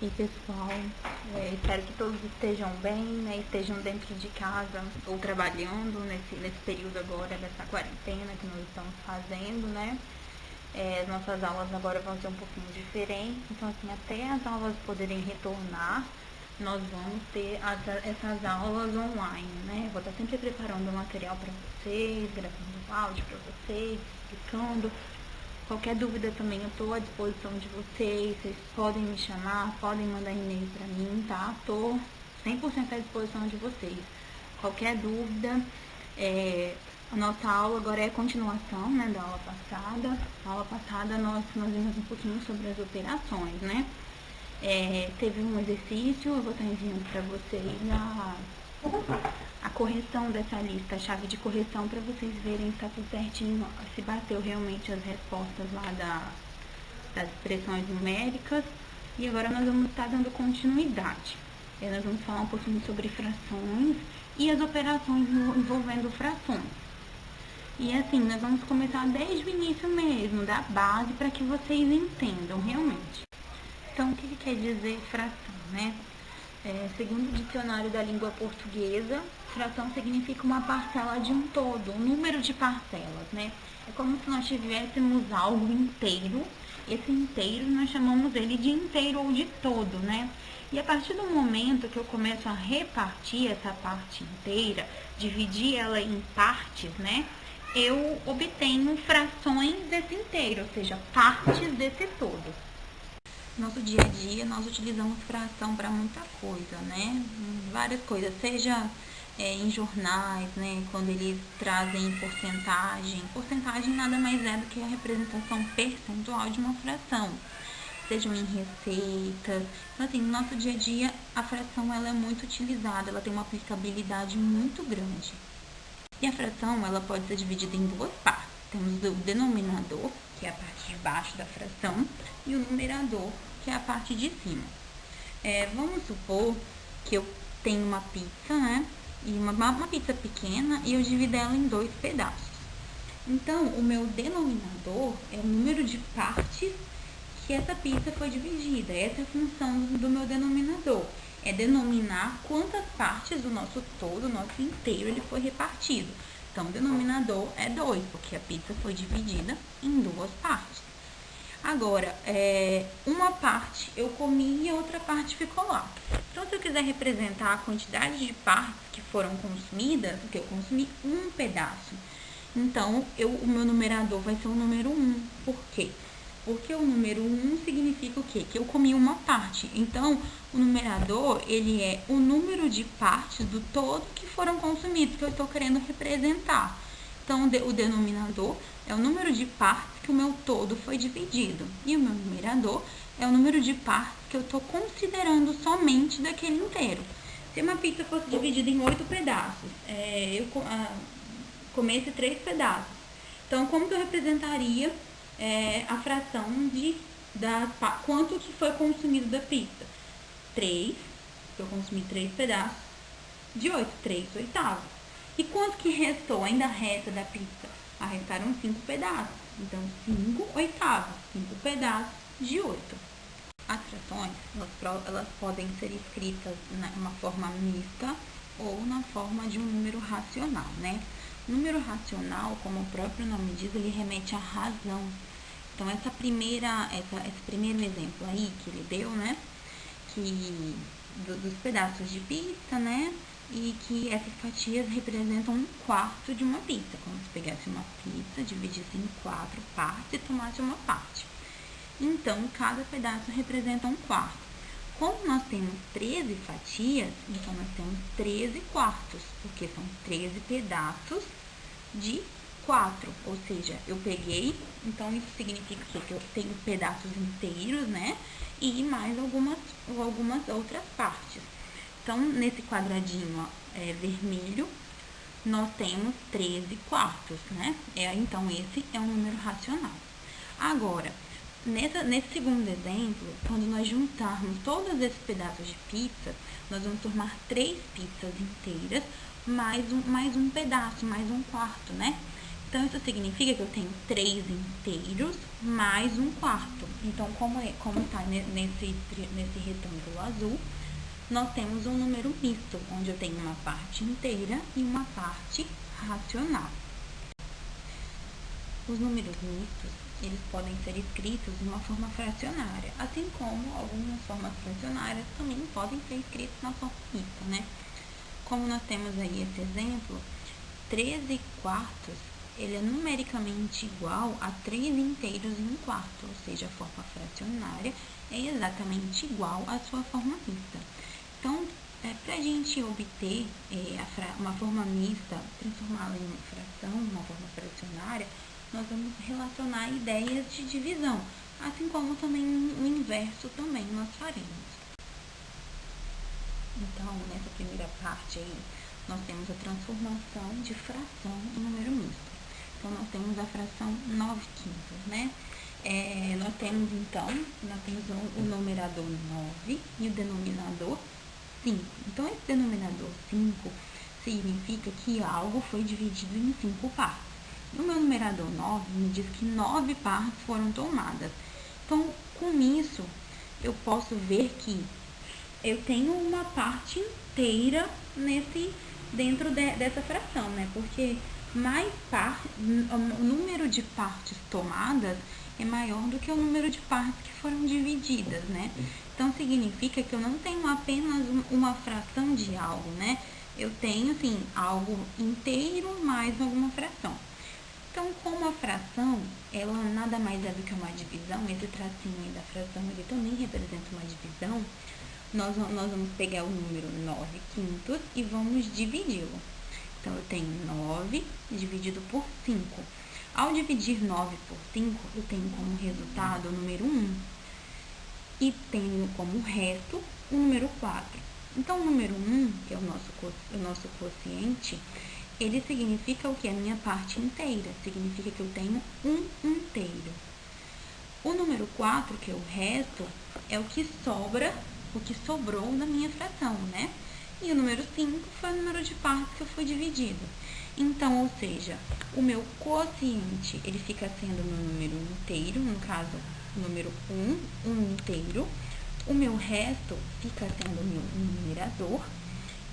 E pessoal, espero que todos estejam bem, né? Estejam dentro de casa ou trabalhando nesse período agora dessa quarentena que nós estamos fazendo, né? As nossas aulas agora vão ser um pouquinho diferentes, então assim, até as aulas poderem retornar, nós vamos ter essas aulas online, né? Vou estar sempre preparando material para vocês, gravando áudio para vocês, explicando. Qualquer dúvida também eu estou à disposição de vocês podem me chamar, podem mandar e-mail para mim, tá? Estou 100% à disposição de vocês. Qualquer dúvida, a nossa aula agora é a continuação, né, da aula passada. Na aula passada nós vimos um pouquinho sobre as operações, né? Teve um exercício, eu vou estar enviando para vocês a correção dessa lista, a chave de correção, para vocês verem se está tudo certinho, se bateu realmente as respostas lá das expressões numéricas. E agora nós vamos estar dando continuidade. Nós vamos falar um pouquinho sobre frações e as operações envolvendo frações. E assim, nós vamos começar desde o início mesmo, da base, para que vocês entendam realmente. Então, o que quer dizer fração, né? Segundo o dicionário da língua portuguesa, fração significa uma parcela de um todo, um número de parcelas, né? É como se nós tivéssemos algo inteiro. Esse inteiro nós chamamos ele de inteiro ou de todo, né? E a partir do momento que eu começo a repartir essa parte inteira, dividir ela em partes, né? Eu obtenho frações desse inteiro, ou seja, partes desse todo. No nosso dia a dia, nós utilizamos fração para muita coisa, né? Várias coisas, seja em jornais, né? Quando eles trazem porcentagem. Porcentagem nada mais é do que a representação percentual de uma fração. Sejam em receitas. Então, assim, no nosso dia a dia, a fração ela é muito utilizada, ela tem uma aplicabilidade muito grande. E a fração, ela pode ser dividida em duas partes. Temos o denominador, que é a parte de baixo da fração, e o numerador, que é a parte de cima. Vamos supor que eu tenho uma pizza, né? E uma pizza pequena, e eu divido ela em 2 pedaços. Então, o meu denominador é o número de partes que essa pizza foi dividida. Essa é a função do meu denominador. É denominar quantas partes do nosso todo, nosso inteiro, ele foi repartido. Então, o denominador é 2, porque a pizza foi dividida em 2 partes. Agora, uma parte eu comi e a outra parte ficou lá. Então, se eu quiser representar a quantidade de partes que foram consumidas, porque eu consumi um pedaço, então, o meu numerador vai ser o número 1. Por quê? Porque o número 1 significa o quê? Que eu comi uma parte. Então, o numerador, ele é o número de partes do todo que foram consumidos, que eu estou querendo representar. Então, o denominador é o número de partes que o meu todo foi dividido. E o meu numerador é o número de partes que eu estou considerando somente daquele inteiro. Se uma pizza fosse dividida em 8 pedaços, eu comesse 3 pedaços. Então, como que eu representaria a fração quanto que foi consumido da pizza? 3, eu consumi 3 pedaços de 8, 3 oitavos. E quanto que restou? Ainda resta da pizza? Restaram 5 pedaços. Então, 5 oitavos, 5 pedaços de 8. As frações, elas podem ser escritas em uma forma mista ou na forma de um número racional, né? Número racional, como o próprio nome diz, ele remete à razão. Então, esse primeiro exemplo aí que ele deu, né? Dos pedaços de pizza, né? E que essas fatias representam 1/4 de uma pizza. Como se pegasse uma pizza, dividisse em 4 partes e tomasse uma parte. Então, cada pedaço representa 1/4. Como nós temos 13 fatias, então nós temos 13 quartos, porque são 13 pedaços de 4. Ou seja, eu peguei, então isso significa que eu tenho pedaços inteiros, né? E mais algumas outras partes. Então, nesse quadradinho vermelho, nós temos 13 quartos, né? Então, esse é um número racional. Agora, nesse segundo exemplo, quando nós juntarmos todos esses pedaços de pizza, nós vamos formar 3 pizzas inteiras, mais um pedaço, mais 1/4, né? Então, isso significa que eu tenho 3 inteiros mais 1/4. Então, como está nesse retângulo azul, nós temos um número misto, onde eu tenho uma parte inteira e uma parte racional. Os números mistos, eles podem ser escritos de uma forma fracionária, assim como algumas formas fracionárias também podem ser escritas na forma mista, né? Como nós temos aí esse exemplo, 13/4, ele é numericamente igual a 3 inteiros em 1/4, ou seja, a forma fracionária é exatamente igual à sua forma mista. Então, para a gente obter uma forma mista, transformá-la em uma fração, uma forma fracionária, nós vamos relacionar ideias de divisão, assim como também o inverso também nós faremos. Então, nessa primeira parte aí, nós temos a transformação de fração em número misto. Então, nós temos a fração 9/5, né? Nós temos o numerador 9 e o denominador 5. Então, esse denominador 5 significa que algo foi dividido em 5 partes. No meu numerador 9, me diz que 9 partes foram tomadas. Então, com isso, eu posso ver que eu tenho uma parte inteira dentro dessa fração, né? Porque o número de partes tomadas é maior do que o número de partes que foram divididas, né? Então, significa que eu não tenho apenas uma fração de algo, né? Eu tenho, assim, algo inteiro mais alguma fração. Então, como a fração, ela nada mais é do que uma divisão, esse tracinho aí da fração, ele também representa uma divisão, nós vamos pegar o número 9/5 e vamos dividi-lo. Então, eu tenho 9 dividido por 5. Ao dividir 9 por 5, eu tenho como resultado o número 1 e tenho como resto o número 4. Então, o número 1, que é o nosso quociente, ele significa o que? A minha parte inteira. Significa que eu tenho 1 inteiro. O número 4, que é o resto, é o que sobrou da minha fração, né? E o número 5 foi o número de partes que eu fui dividido. Então, ou seja, o meu quociente, ele fica sendo o meu número inteiro, no caso, o número 1 inteiro. O meu resto fica sendo o meu numerador.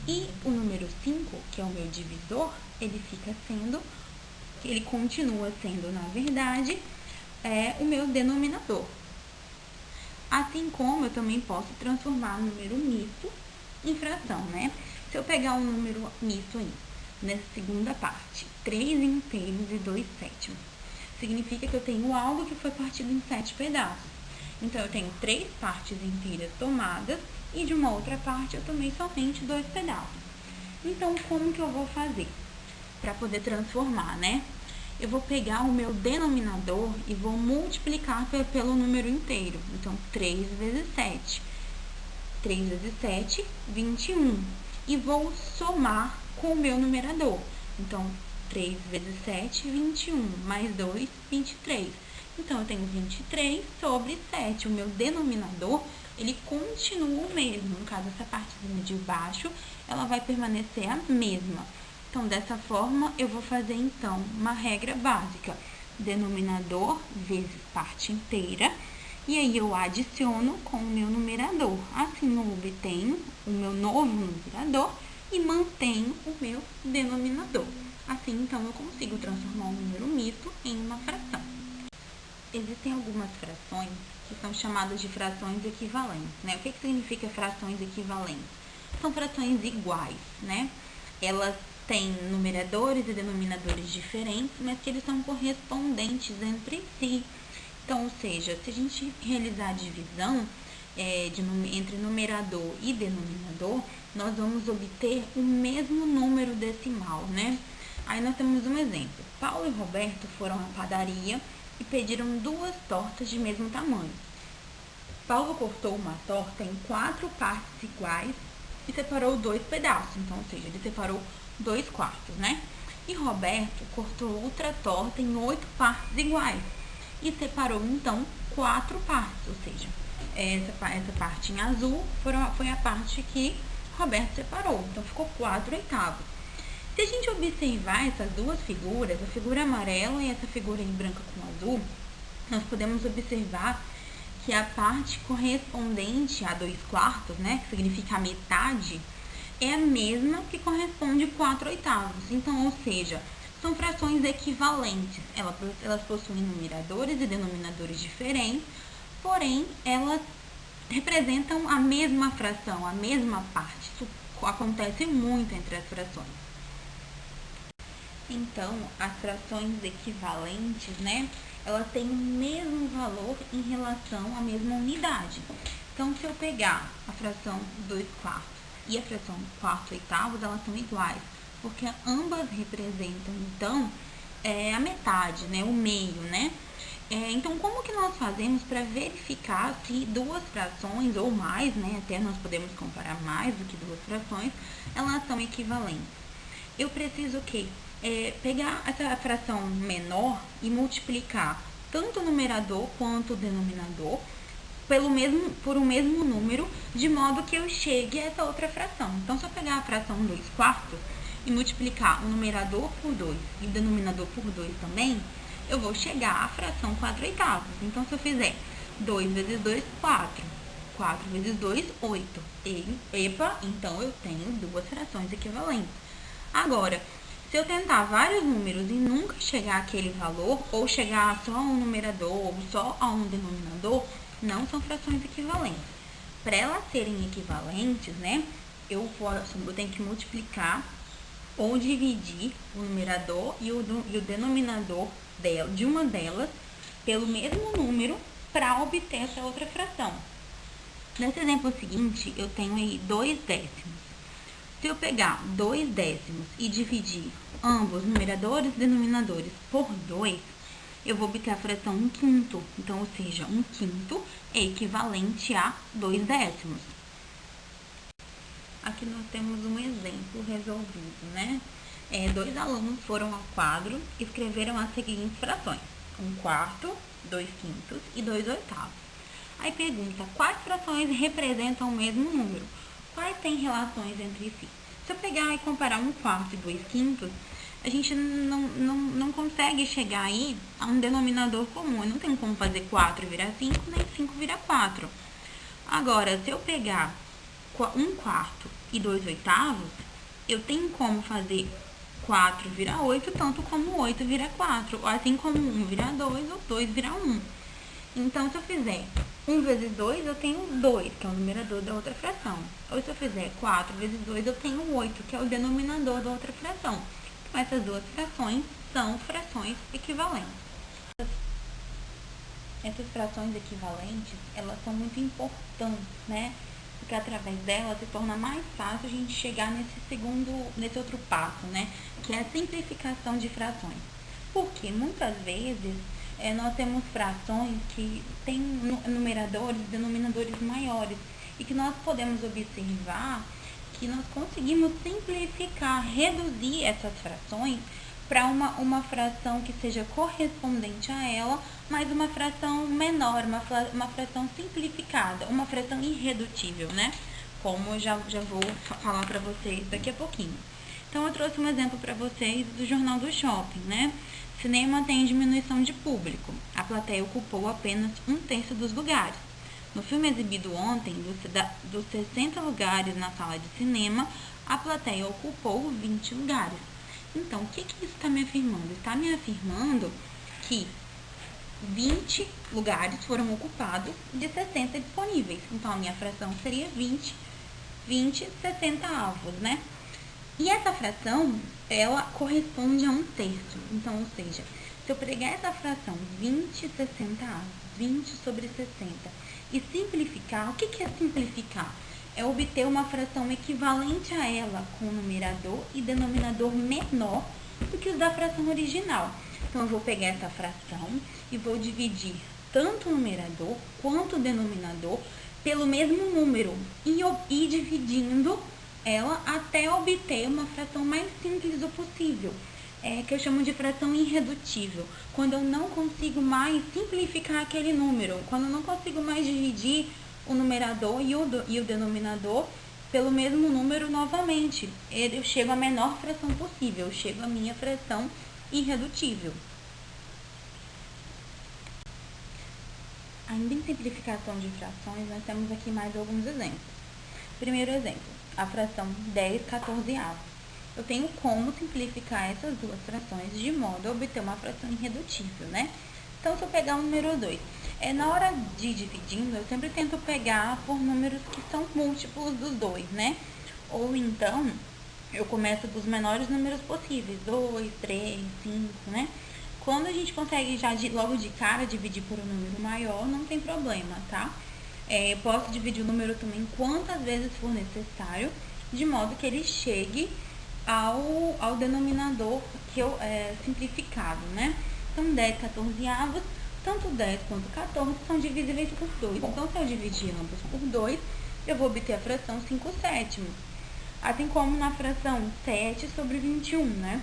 E o número 5, que é o meu divisor, ele continua sendo, na verdade, o meu denominador. Assim como eu também posso transformar o número misto em fração, né? Se eu pegar um número misto aí, nessa segunda parte, 3 inteiros e 2/7, significa que eu tenho algo que foi partido em 7 pedaços. Então, eu tenho 3 partes inteiras tomadas e de uma outra parte eu tomei somente 2 pedaços. Então, como que eu vou fazer para poder transformar, né? Eu vou pegar o meu denominador e vou multiplicar pelo número inteiro. Então, 3 vezes 7. 3 vezes 7, 21. E vou somar com o meu numerador. Então, 3 vezes 7, 21. Mais 2, 23. Então, eu tenho 23 sobre 7. O meu denominador, ele continua o mesmo. No caso, essa partezinha de baixo, ela vai permanecer a mesma. Então, dessa forma, eu vou fazer, então, uma regra básica. Denominador vezes parte inteira. E aí, eu adiciono com o meu numerador. Assim, eu obtenho o meu novo numerador e mantenho o meu denominador. Assim, então, eu consigo transformar um número misto em uma fração. Existem algumas frações que são chamadas de frações equivalentes, né? O que significa frações equivalentes? São frações iguais, né? Elas têm numeradores e denominadores diferentes, mas que eles são correspondentes entre si. Então, ou seja, se a gente realizar a divisão entre numerador e denominador, nós vamos obter o mesmo número decimal, né? Aí nós temos um exemplo. Paulo e Roberto foram à padaria e pediram 2 tortas de mesmo tamanho. Paulo cortou uma torta em 4 partes iguais e separou 2 pedaços. Então, ou seja, ele separou 2/4, né? E Roberto cortou outra torta em 8 partes iguais e separou, então, 4 partes. Ou seja, essa parte em azul foi a parte que Roberto separou. Então, ficou 4/8. Se a gente observar essas duas figuras, a figura amarela e essa figura em branca com azul, nós podemos observar que a parte correspondente a 2/4, né, que significa a metade, é a mesma que corresponde a 4/8. Então, ou seja, são frações equivalentes. Elas possuem numeradores e denominadores diferentes, porém, elas representam a mesma fração, a mesma parte. Isso acontece muito entre as frações. Então, as frações equivalentes, né, elas têm o mesmo valor em relação à mesma unidade. Então, se eu pegar a fração 2/4 e a fração 4/8, elas são iguais, porque ambas representam, então, a metade, né, o meio, né? Então, como que nós fazemos para verificar se duas frações ou mais, né, até nós podemos comparar mais do que duas frações, elas são equivalentes? Eu preciso o quê? Pegar essa fração menor e multiplicar tanto o numerador quanto o denominador por um mesmo número, de modo que eu chegue a essa outra fração. Então, se eu pegar a fração 2/4 e multiplicar o numerador por 2 e o denominador por 2 também, eu vou chegar à fração 4/8. Então, se eu fizer 2 vezes 2, 4. 4 vezes 2, 8. Epa, então eu tenho duas frações equivalentes. Agora, se eu tentar vários números e nunca chegar àquele valor, ou chegar só a um numerador, ou só a um denominador, não são frações equivalentes. Para elas serem equivalentes, né, eu tenho que multiplicar ou dividir o numerador e o denominador de uma delas pelo mesmo número para obter essa outra fração. Nesse exemplo seguinte, eu tenho aí 2 décimos. Se eu pegar 2 décimos e dividir ambos, numeradores e denominadores, por 2, eu vou obter a fração 1/5. Então, ou seja, 1/5 é equivalente a 2 décimos. Aqui nós temos um exemplo resolvido, né? 2 alunos foram ao quadro e escreveram as seguintes frações: 1/4, 2/5 e 2/8. Aí pergunta, quais frações representam o mesmo número? Quais têm relações entre si? Se eu pegar e comparar 1/4 e 2/5, a gente não consegue chegar aí a um denominador comum. Eu não tenho como fazer 4 virar 5, nem 5 virar 4. Agora, se eu pegar 1/4 e 2/8, eu tenho como fazer 4 virar 8, tanto como 8 virar 4. Assim como 1 virar 2, ou 2 virar 1. Então, se eu fizer 1 vezes 2, eu tenho 2, que é o numerador da outra fração. Ou se eu fizer 4 vezes 2, eu tenho 8, que é o denominador da outra fração. Então, essas duas frações são frações equivalentes. Essas frações equivalentes, elas são muito importantes, né? Porque através delas se torna mais fácil a gente chegar nesse outro passo, né? Que é a simplificação de frações. Porque muitas vezes nós temos frações que têm numeradores e denominadores maiores e que nós podemos observar que nós conseguimos simplificar, reduzir essas frações para uma fração que seja correspondente a ela, mas uma fração menor, uma fração simplificada, uma fração irredutível, né? Como eu já vou falar para vocês daqui a pouquinho. Então, eu trouxe um exemplo para vocês do Jornal do Shopping, né? Cinema tem diminuição de público. A plateia ocupou apenas 1/3 dos lugares. No filme exibido ontem, dos 60 lugares na sala de cinema, a plateia ocupou 20 lugares. Então, o que isso está me afirmando? Está me afirmando que 20 lugares foram ocupados de 60 disponíveis. Então, a minha fração seria 20 60avos, né? E essa fração, ela corresponde a 1/3. Então, ou seja, se eu pegar essa fração 20 60avos, 20 sobre 60, e simplificar, o que é simplificar? É obter uma fração equivalente a ela, com numerador e denominador menor do que os da fração original. Então, eu vou pegar essa fração e vou dividir tanto o numerador quanto o denominador pelo mesmo número e dividindo ela até obter uma fração mais simples do possível, que eu chamo de fração irredutível, quando eu não consigo mais simplificar aquele número, quando eu não consigo mais dividir o numerador e o denominador pelo mesmo número novamente. Eu chego à menor fração possível, eu chego à minha fração irredutível. Ainda em simplificação de frações, nós temos aqui mais alguns exemplos. Primeiro exemplo, a fração 10/14. Eu tenho como simplificar essas duas frações de modo a obter uma fração irredutível, né? Então, se eu pegar o número 2, na hora de dividindo, eu sempre tento pegar por números que são múltiplos dos 2, né? Ou então, eu começo dos menores números possíveis, 2, 3, 5, né? Quando a gente consegue já logo de cara dividir por um número maior, não tem problema, tá? Eu posso dividir o número também quantas vezes for necessário, de modo que ele chegue ao denominador simplificado, né? Então, 10/14, tanto 10 quanto 14 são divisíveis por 2. Então, se eu dividir ambos por 2, eu vou obter a fração 5/7. Assim como na fração 7/21, né?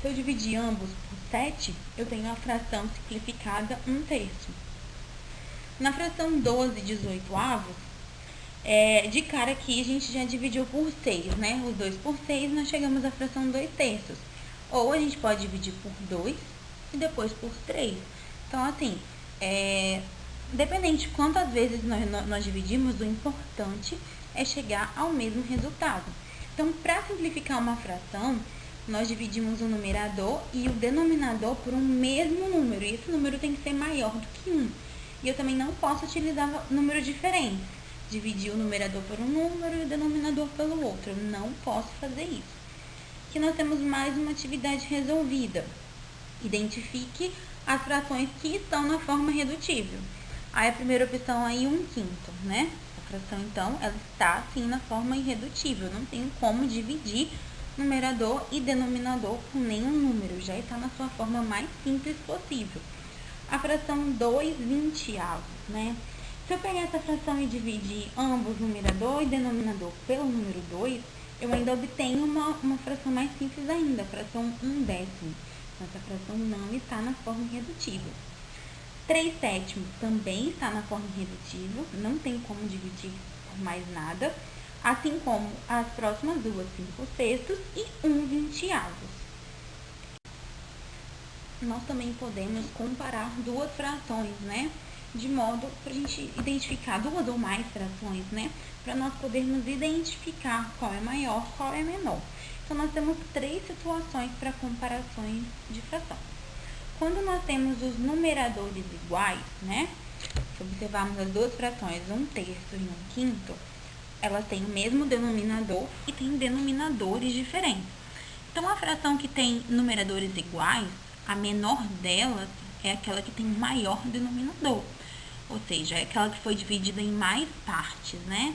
Se eu dividir ambos por 7, eu tenho a fração simplificada 1/3. Na fração 12/18, de cara aqui a gente já dividiu por 6, né? Os 2 por 6, nós chegamos à fração 2/3. Ou a gente pode dividir por 2 e depois por 3. Então, assim, independente de quantas vezes nós dividimos, o importante é chegar ao mesmo resultado. Então, para simplificar uma fração, nós dividimos o numerador e o denominador por um mesmo número. E esse número tem que ser maior do que 1. E eu também não posso utilizar número diferente. Dividir o numerador por um número e o denominador pelo outro. Eu não posso fazer isso. Aqui nós temos mais uma atividade resolvida. Identifique as frações que estão na forma redutível. Aí a primeira opção aí, 1/5, né? A fração, então, ela está assim na forma irredutível. Não tenho como dividir numerador e denominador por nenhum número. Já está na sua forma mais simples possível. A fração 2/20, né? Se eu pegar essa fração e dividir ambos, numerador e denominador, pelo número 2, eu ainda obtenho uma fração mais simples ainda, a fração 1/10. Essa fração não está na forma irredutível. 3/7 também está na forma irredutível, não tem como dividir por mais nada, assim como as próximas duas, 5/6 e 1/20. Nós também podemos comparar duas frações, né? De modo para a gente identificar duas ou mais frações, né? Para nós podermos identificar qual é maior, qual é menor. Então, nós temos 3 situações para comparações de fração. Quando nós temos os numeradores iguais, né? Se observarmos as duas frações, 1/3 e 1/5, elas têm o mesmo denominador e têm denominadores diferentes. Então, a fração que tem numeradores iguais, a menor delas é aquela que tem maior denominador. Ou seja, é aquela que foi dividida em mais partes, né?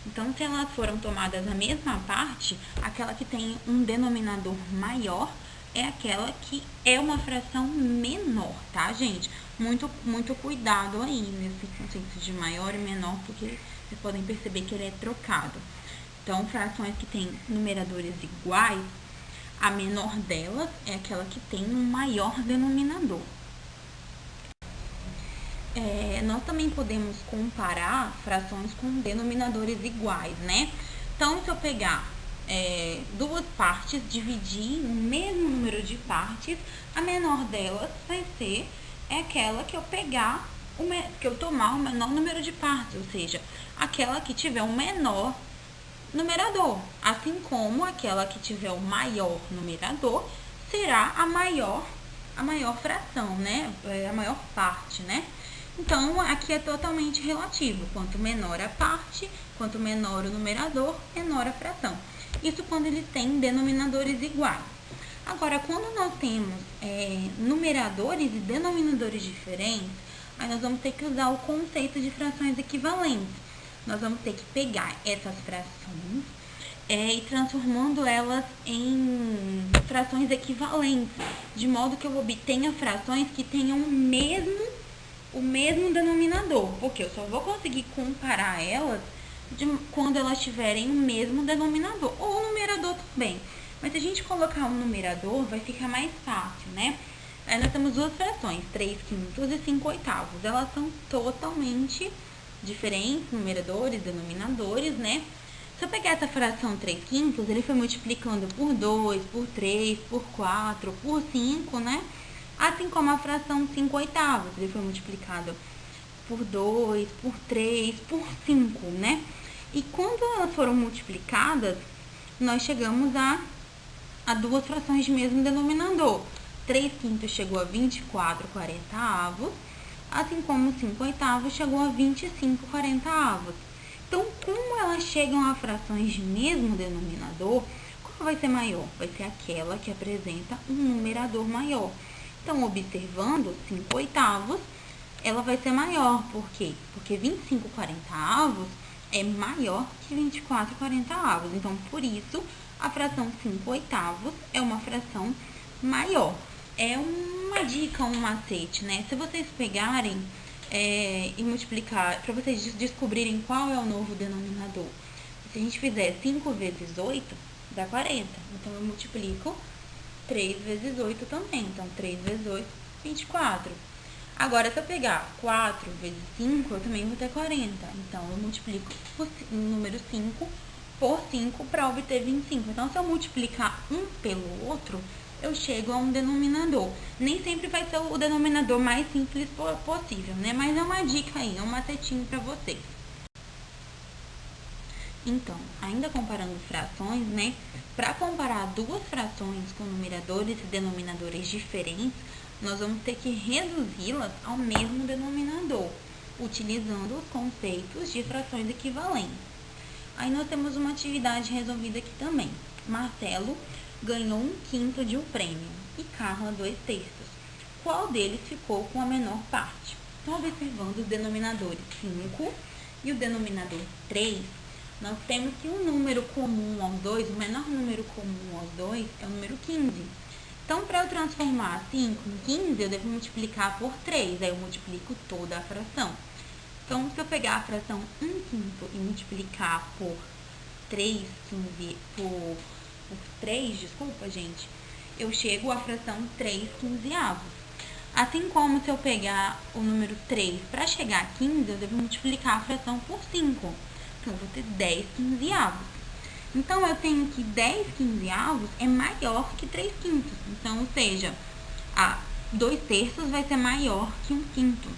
Então, se elas foram tomadas a mesma parte, aquela que tem um denominador maior é aquela que é uma fração menor, tá, gente? Muito cuidado aí nesse conceito de maior e menor, porque vocês podem perceber que ele é trocado. Então, frações que têm numeradores iguais, a menor delas é aquela que tem um maior denominador. Nós também podemos comparar frações com denominadores iguais, né? Então, se eu pegar duas partes, dividir o mesmo número de partes, a menor delas vai ser aquela que eu pegar, que eu tomar o menor número de partes, ou seja, aquela que tiver o menor numerador, assim como aquela que tiver o maior numerador será a maior fração, né? A maior parte, né? Então, aqui é totalmente relativo. Quanto menor a parte, quanto menor o numerador, menor a fração. Isso quando eles têm denominadores iguais. Agora, quando nós temos numeradores e denominadores diferentes, aí nós vamos ter que usar o conceito de frações equivalentes. Nós vamos ter que pegar essas frações e transformando elas em frações equivalentes, de modo que eu obtenha frações que tenham o mesmo denominador, porque eu só vou conseguir comparar elas quando elas tiverem o mesmo denominador, ou o numerador também. Mas se a gente colocar um numerador, vai ficar mais fácil, né? Aí nós temos duas frações, 3/5 e 5/8. Elas são totalmente diferentes, numeradores, denominadores, né? Se eu pegar essa fração 3 quintos, ele foi multiplicando por 2, por 3, por 4, por 5, né? Assim como a fração 5 oitavos, ele foi multiplicado por 2, por 3, por 5, né? E quando elas foram multiplicadas, nós chegamos a duas frações de mesmo denominador. 3 quintos chegou a 24 quarenta-avos, assim como 5 oitavos chegou a 25 quarenta-avos. Então, como elas chegam a frações de mesmo denominador, qual vai ser maior? Vai ser aquela que apresenta um numerador maior. Então, observando 5 oitavos, ela vai ser maior. Por quê? Porque 25 quarenta-avos é maior que 24 quarenta-avos. Então, por isso, a fração 5 oitavos é uma fração maior. É uma dica, um macete, né? Se vocês pegarem e multiplicar, para vocês descobrirem qual é o novo denominador. Se a gente fizer 5 vezes 8, dá 40. Então, eu multiplico 3 vezes 8 também. Então, 3 vezes 8, 24. Agora, se eu pegar 4 vezes 5, eu também vou ter 40. Então, eu multiplico o número 5 por 5 para obter 25. Então, se eu multiplicar um pelo outro, eu chego a um denominador. Nem sempre vai ser o denominador mais simples possível, né? Mas é uma dica aí, é um macetinho para vocês. Então, ainda comparando frações, né? Para comparar duas frações com numeradores e denominadores diferentes, nós vamos ter que reduzi-las ao mesmo denominador, utilizando os conceitos de frações equivalentes. Aí nós temos uma atividade resolvida aqui também. Marcelo ganhou 1/5 de um prêmio e Carla 2/3. Qual deles ficou com a menor parte? Então, observando os denominadores 5 e o denominador 3, nós temos que o número comum aos dois, o menor número comum aos dois, é o número 15. Então, para eu transformar 5 em 15, eu devo multiplicar por 3, aí eu multiplico toda a fração. Então, se eu pegar a fração 1/5 e multiplicar por 3, 15, por 3, desculpa, gente, eu chego à fração 3 quinzeavos. Assim como se eu pegar o número 3 para chegar a 15, eu devo multiplicar a fração por 5. Então, eu vou ter 10 quinzeavos. Então, eu tenho que 10 quinzeavos é maior que 3 quintos. Então, ou seja, 2/3 vai ser maior que 1/5.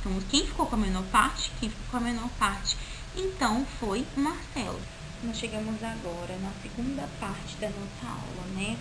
Então, quem ficou com a menor parte? Quem ficou com a menor parte? Então, foi o Marcelo. Nós chegamos agora na segunda parte da nossa aula, né?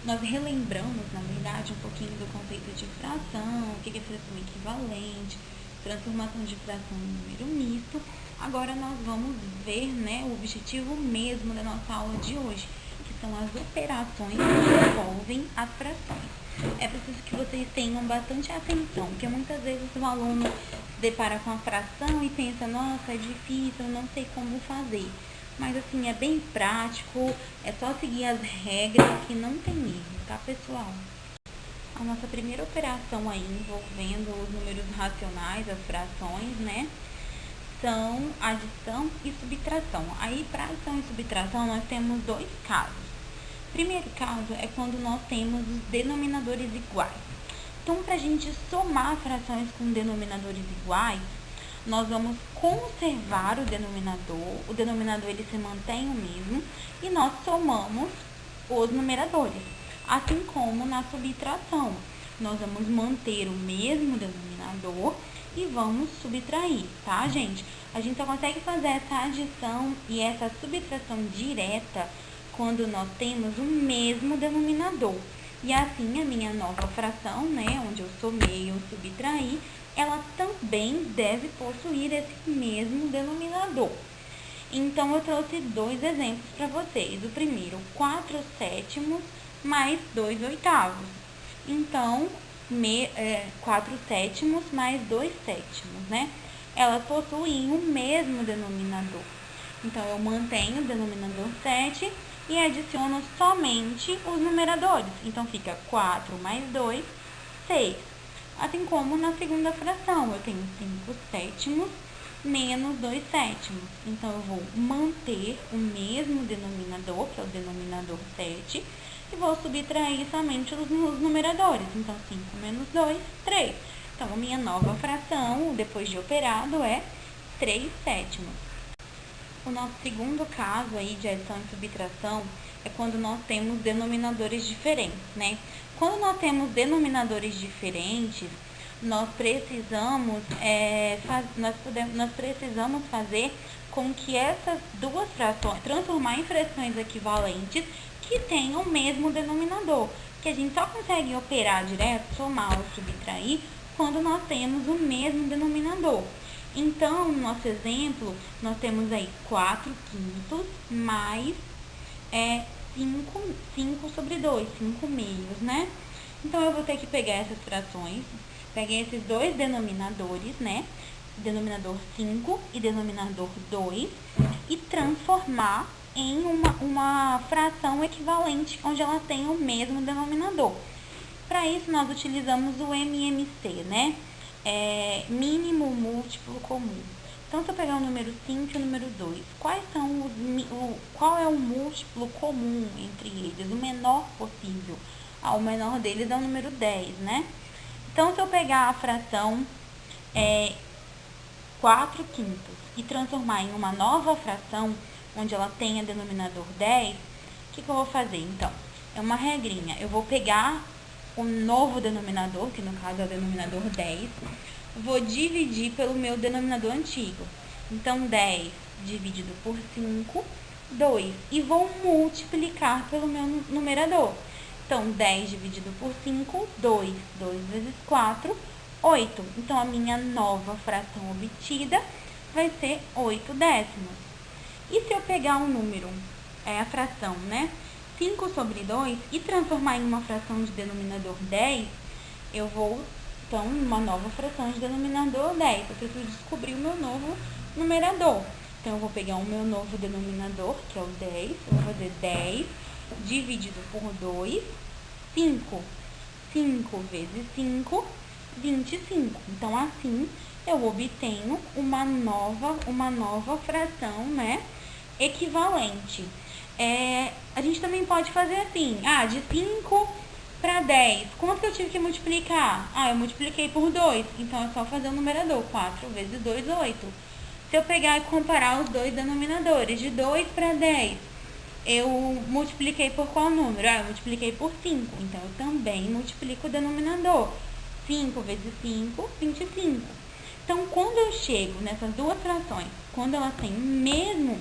Nós relembramos, na verdade, um pouquinho do conceito de fração, o que é fração equivalente, transformação de fração em número misto. Agora, nós vamos ver, né, o objetivo mesmo da nossa aula de hoje, que são as operações que envolvem as frações. É preciso que vocês tenham bastante atenção, porque muitas vezes o aluno se depara com a fração e pensa, nossa, é difícil, eu não sei como fazer. Mas assim, é bem prático, é só seguir as regras que não tem erro, tá, pessoal? A nossa primeira operação aí envolvendo os números racionais, as frações, né, são adição e subtração. Aí, para adição e subtração, nós temos dois casos. O primeiro caso é quando nós temos os denominadores iguais. Então, para a gente somar frações com denominadores iguais, nós vamos conservar o denominador ele se mantém o mesmo, e nós somamos os numeradores. Assim como na subtração, nós vamos manter o mesmo denominador e vamos subtrair, tá, gente? A gente só consegue fazer essa adição e essa subtração direta quando nós temos o mesmo denominador. E assim, a minha nova fração, né, onde eu somei ou subtraí, ela também deve possuir esse mesmo denominador. Então, eu trouxe dois exemplos para vocês. O primeiro, 4/7 mais 2/8. Então, 4/7 mais 2/7, né? Elas possuem o mesmo denominador. Então, eu mantenho o denominador 7 e adiciono somente os numeradores. Então, fica 4 mais 2, 6. Assim como na segunda fração, eu tenho 5/7 menos 2/7. Então, eu vou manter o mesmo denominador, que é o denominador 7, e vou subtrair somente os numeradores. Então, 5 menos 2, 3. Então, a minha nova fração, depois de operado, é 3/7. O nosso segundo caso aí de adição e subtração é quando nós temos denominadores diferentes, né? Quando nós temos denominadores diferentes, nós precisamos fazer com que essas duas frações, transformar em frações equivalentes que tenham o mesmo denominador, que a gente só consegue operar direto, somar ou subtrair, quando nós temos o mesmo denominador. Então, no nosso exemplo, nós temos aí 4 quintos mais 5 sobre 2, 5 meios, né? Então, eu vou ter que pegar essas frações, pegar esses dois denominadores, né? Denominador 5 e denominador 2, e transformar em uma fração equivalente, onde ela tem o mesmo denominador. Para isso, nós utilizamos o MMC, né? Mínimo múltiplo comum. Então, se eu pegar o número 5 e o número 2, qual é o múltiplo comum entre eles? O menor possível. O menor deles é o número 10, né? Então, se eu pegar a fração 4 quintos e transformar em uma nova fração, onde ela tenha denominador 10, o que eu vou fazer? Então, é uma regrinha. Eu vou pegar o novo denominador, que no caso é o denominador 10, vou dividir pelo meu denominador antigo. Então, 10 dividido por 5, 2. E vou multiplicar pelo meu numerador. Então, 10 dividido por 5, 2. 2 vezes 4, 8. Então, a minha nova fração obtida vai ser 8 décimos. E se eu pegar um número, a fração, né? 5 sobre 2 e transformar em uma fração de denominador 10, eu vou, então, uma nova fração de denominador 10. Eu preciso descobrir o meu novo numerador. Então, eu vou pegar o meu novo denominador, que é o 10. Eu vou fazer 10 dividido por 2, 5. 5 vezes 5, 25. Então, assim, eu obtenho uma nova fração, né, equivalente. A gente também pode fazer assim, de 5 para 10, quanto que eu tive que multiplicar? Eu multipliquei por 2, então é só fazer o numerador, 4 vezes 2, 8. Se eu pegar e comparar os dois denominadores, de 2 para 10, eu multipliquei por qual número? Eu multipliquei por 5, então eu também multiplico o denominador. 5 vezes 5, 25. Então, quando eu chego nessas duas frações, quando elas têm o mesmo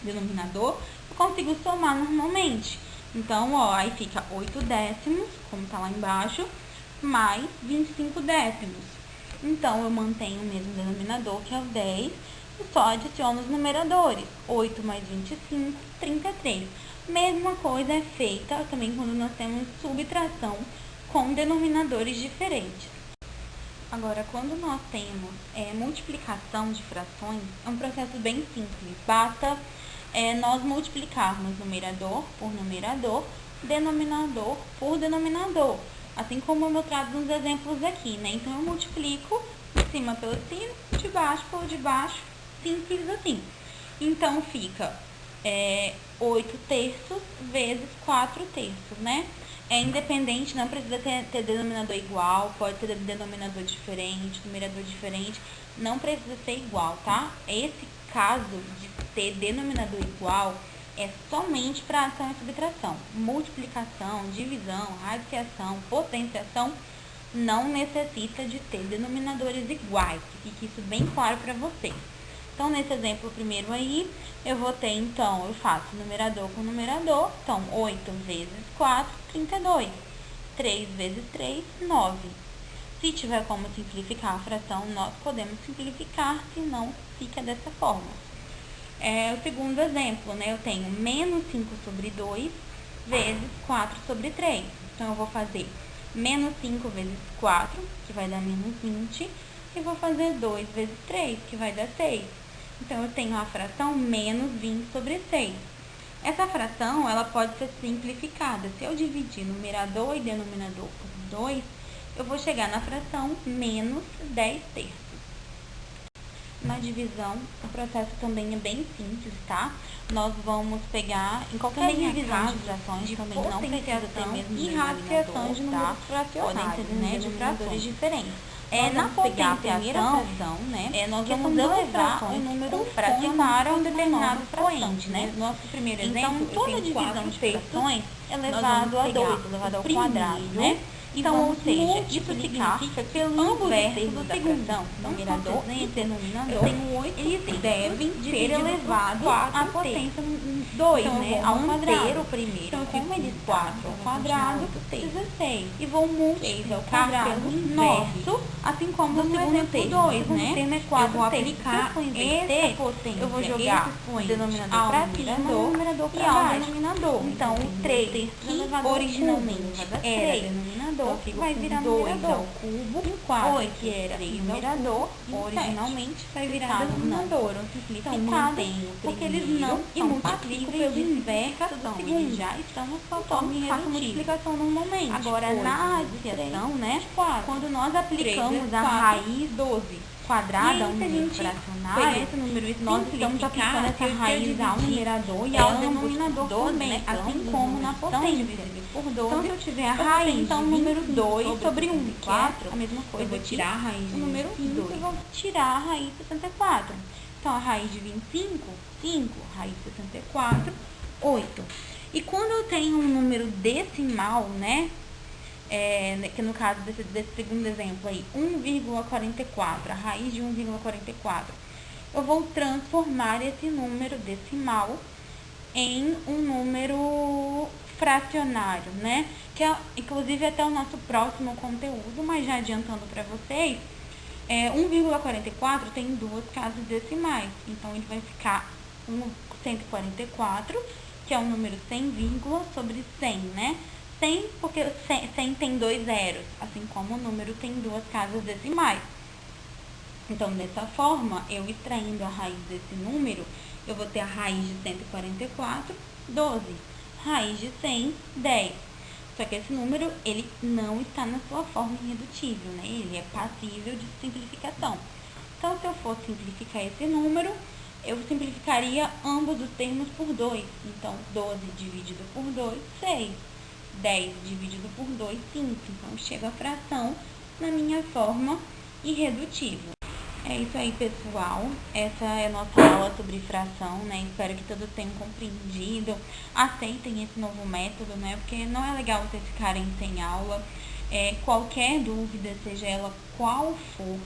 denominador, eu consigo somar normalmente. Então, aí fica 8 décimos, como está lá embaixo, mais 25 décimos. Então, eu mantenho o mesmo denominador, que é o 10, e só adiciono os numeradores. 8 mais 25, 33. Mesma coisa é feita também quando nós temos subtração com denominadores diferentes. Agora, quando nós temos multiplicação de frações, é um processo bem simples. Basta nós multiplicarmos numerador por numerador, denominador por denominador. Assim como eu trago nos exemplos aqui, né? Então, eu multiplico de cima pelo cima, de baixo por de baixo, simples assim. Então, fica 8 terços vezes 4 terços, né? É independente, não precisa ter denominador igual, pode ter denominador diferente, numerador diferente, não precisa ser igual, tá? Esse caso de ter denominador igual é somente para adição e subtração. Multiplicação, divisão, radiciação, potenciação não necessita de ter denominadores iguais, que fique isso bem claro para vocês. Então, nesse exemplo primeiro aí, eu vou ter, então, eu faço numerador com numerador. Então, 8 vezes 4, 32. 3 vezes 3, 9. Se tiver como simplificar a fração, nós podemos simplificar, senão fica dessa forma. O segundo exemplo, né? Eu tenho menos 5 sobre 2 vezes 4 sobre 3. Então, eu vou fazer menos 5 vezes 4, que vai dar menos 20. E vou fazer 2 vezes 3, que vai dar 6. Então, eu tenho a fração menos 20 sobre 6. Essa fração, ela pode ser simplificada. Se eu dividir numerador e denominador por 2, eu vou chegar na fração menos 10 terços. Na divisão, o processo também é bem simples, tá? Nós vamos pegar, em qualquer divisão de frações, também não precisa ter mesmo e radiciação de números fracionários, né? De frações diferentes. na potenciação, né, nós vamos elevar o número fracionário a um determinado expoente, né? Nosso primeiro exemplo, então, toda divisão de frações é elevado a 2, elevado ao quadrado, né? Então, ou seja, isso significa que pelo inverso do fração, numerador e denominador, eles devem ser elevados à potência 2, então, né, ao quadrado. O primeiro, então, como eles 4 ao quadrado, 16. E vou multiplicar pelo inverso, assim como no exemplo 2, né? Termo é 4, eu vou aplicar essa potência, eu vou jogar o denominador para cima, o numerador para baixo. Denominador. Então, o 3, que originalmente era denominador, vai virar numerador ao cubo, e o 4, que era numerador, originalmente vai virar denominador. Então, mantenho porque eles não e multiplico pelo inverso do segundo. Já estamos com a forma irredutível. Faço multiplicação normalmente. Agora, na adição, né, quando nós aplicamos a raiz 12 quadrada a um número fracionário, esse número nós estamos aplicando essa raiz ao numerador e ao denominador também, né? Assim como na potência. Por 12, então, se eu tiver a raiz, então, número 2 sobre 1, 4, a mesma coisa. Eu vou tirar a raiz de número 5 e vou tirar a raiz de 64. Então, a raiz de 25, 5, raiz de 64, 8. E quando eu tenho um número decimal, né? Que no caso desse segundo exemplo aí, 1,44, a raiz de 1,44, eu vou transformar esse número decimal em um número fracionário, né? Que é, inclusive, até o nosso próximo conteúdo, mas já adiantando para vocês, 1,44 tem duas casas decimais, então ele vai ficar 144, que é o número sem vírgula, sobre 100, né? 100, porque 100 tem 2 zeros, assim como o número tem duas casas decimais. Então, dessa forma, eu extraindo a raiz desse número, eu vou ter a raiz de 144, 12. Raiz de 100, 10. Só que esse número, ele não está na sua forma irredutível, né? Ele é passível de simplificação. Então, se eu for simplificar esse número, eu simplificaria ambos os termos por 2. Então, 12 dividido por 2, 6. 10 dividido por 2, 5. Então, chega a fração na minha forma irredutível. É isso aí, pessoal. Essa é a nossa aula sobre fração, né? Espero que todos tenham compreendido. Aceitem esse novo método, né? Porque não é legal vocês ficarem sem aula. Qualquer dúvida, seja ela qual for,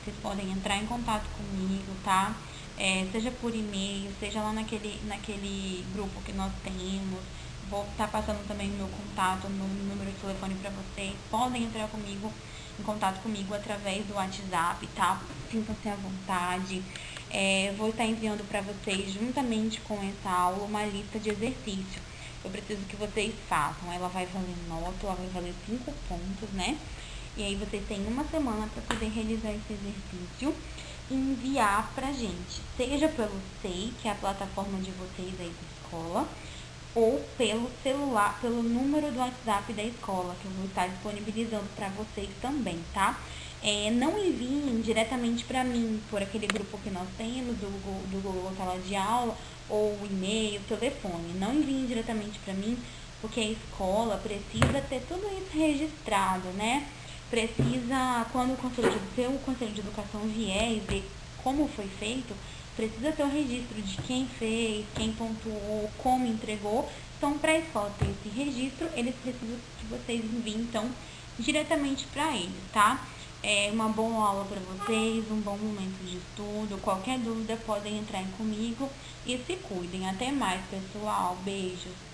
vocês podem entrar em contato comigo, tá? Seja por e-mail, seja lá naquele grupo que nós temos. Vou estar passando também o meu contato, no número de telefone para vocês. Podem entrar em contato comigo através do WhatsApp, tá? Sintam-se à vontade. Vou estar enviando para vocês, juntamente com essa aula, uma lista de exercícios. Eu preciso que vocês façam. Ela vai valer nota, ela vai valer 5 pontos, né? E aí vocês têm uma semana para poder realizar esse exercício e enviar pra gente. Seja pelo SEI, que é a plataforma de vocês aí da escola, ou pelo celular, pelo número do WhatsApp da escola, que eu vou estar disponibilizando para vocês também, tá? Não enviem diretamente para mim, por aquele grupo que nós temos, do Google Sala de Aula, ou e-mail, telefone. Não enviem diretamente para mim, porque a escola precisa ter tudo isso registrado, né? Precisa, quando o Conselho de Educação vier e ver como foi feito, precisa ter o registro de quem fez, quem pontuou, como entregou. Então, para a escola ter esse registro, eles precisam que vocês enviem, então, diretamente para eles, tá? Uma boa aula para vocês, um bom momento de estudo. Qualquer dúvida, podem entrar comigo e se cuidem. Até mais, pessoal. Beijos.